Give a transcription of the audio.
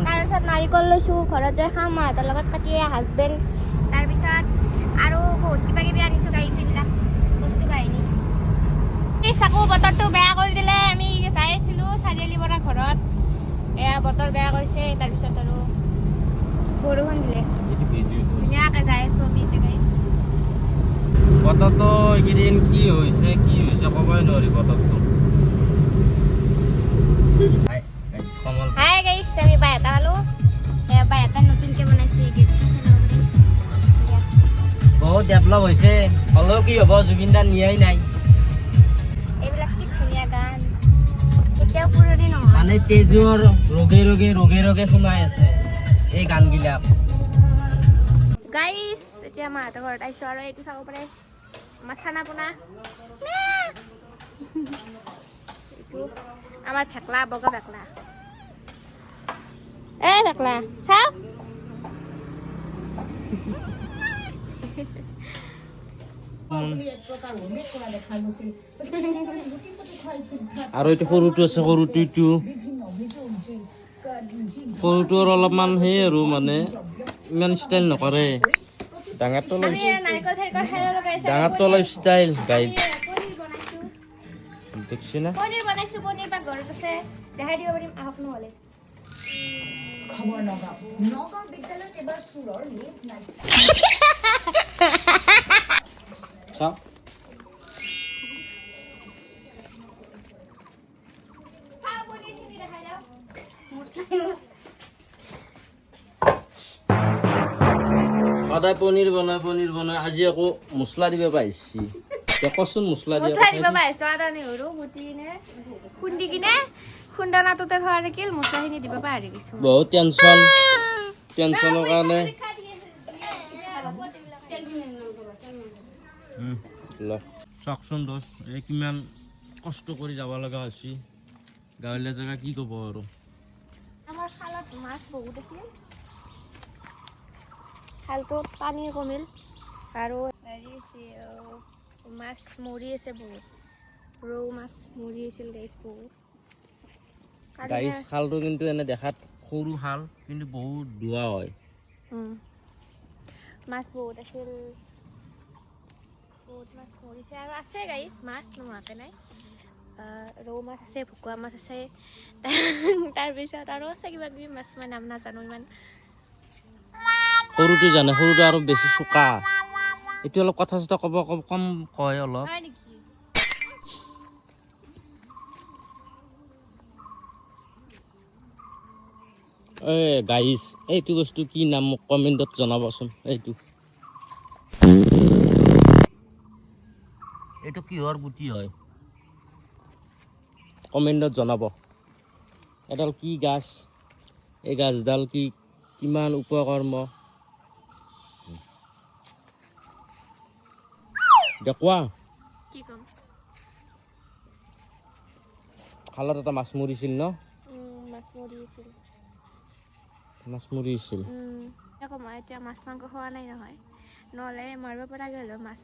তাৰপিছত নাৰিকল লৈছোঁ ঘৰত যাই খাম মাহঁতৰ লগত কাটি হাজবেণ্ড তাৰপিছত আৰু বহুত কিবা কিবি আনিছোঁ গাইছ এইবিলাক বস্তু বাহিনী চাকো বতৰটো বেয়া কৰি দিলে আমি যাই আছিলোঁ চাৰিআলি পৰা ঘৰত এয়া বতৰ বেয়া কৰিছে তাৰপিছত আৰু বৰষুণ দিলে ধুনীয়াকৈ যাই আছোঁ আমি এতিয়া গাইছ বতৰটো এইকেইদিন কি হৈছে ক'বই নোৱাৰি বতৰটো হাই গাইছ আমি বাইহাটা পালোঁ বাইহাটা নতুনকৈ বনাইছে বহুত ডেভেলপ হৈছে হ'লেও কি হ'ব জুবিন দা নিয়াই নাই এইবিলাক কি ধুনীয়া গান এতিয়াও পুৰণি নহয় মানে তেজৰ ৰোগে শুনাই আছে এই গানবিলাক গাইছ এতিয়া মাহঁতৰ ঘৰত আহিছোঁ আৰু এইটো চাব পাৰে আমাৰ চানা পোনা এইটো আমাৰ ভেকলা বগা ভেকলা এই ভেকলা চাওক আৰু এইটো সৰুটো আছে সৰুটো অলপমান সেই আৰু মানে ইমান ষ্টাইল নকৰে ডাঙৰটো অলপ ষ্টাইল গাইজ দেখছি না পনীৰ বনাইছোঁ পনীৰ পাক ঘৰত আছে দেখাই দিব পাৰিম আহক নহ'লে খবৰ নগাঁও বিদ্যালয়ত এবাৰ চুৰৰ লোভ নাই চাওক সদায় পনীৰ বনাই আজি আকৌ মছলা দিব পাইছি কচোন মছলা দিব পাৰিছোঁ আদা নহৰু গুটি কিনে খুন্দি কিনে খুন্দনাটোতে থোৱা থাকিল মছলাখিনি দিব পাহৰি গৈছোঁ বহুত টেনচনৰ কাৰণে চাওকচোন দোষ এই কিমান কষ্ট কৰি যাব লগা হৈছে গাঁৱলীয়া জেগা কি ক'ব আৰু আমাৰ খালত মাছ বহুত আছিল খালটোত পানী কমিল আৰু মাছ মৰি আছে বহুত ৰৌ মাছ মৰি আছিল গাইছ বহুত গাইছ খালটো কিন্তু এনে দেখাত সৰু খাল কিন্তু বহুত দুৱা হয় মাছ বহুত আছিল বহুত মাছ মৰিছে আৰু আছে গাইছ মাছ নোহোৱাকৈ নাই ৰৌ মাছ আছে ভকুৱা মাছ আছে তাৰপিছত আৰু আছে কিবা কিবি মাছ মই নাম নাজানো ইমান সৰুটো জানে সৰুটো আৰু বেছি চোকা এইটো অলপ কথা চথা কম কয় অলপ গাইছ এইটো বস্তু কি নাম মোক কমেণ্টত জনাবচোন এইটো কিহৰ গুটি হয় কমেণ্টত জনাব এডাল কি গাছ এই গাছডাল কিমান উপকৰ্ম কোৱা খালত এটা মাছ মৰিছিল ন মাছ মৰিছিল আকৌ মই এতিয়া মাছ মাংস খোৱা নাই নহয় নহ'লে মাৰিব পৰা গ'ল মাছ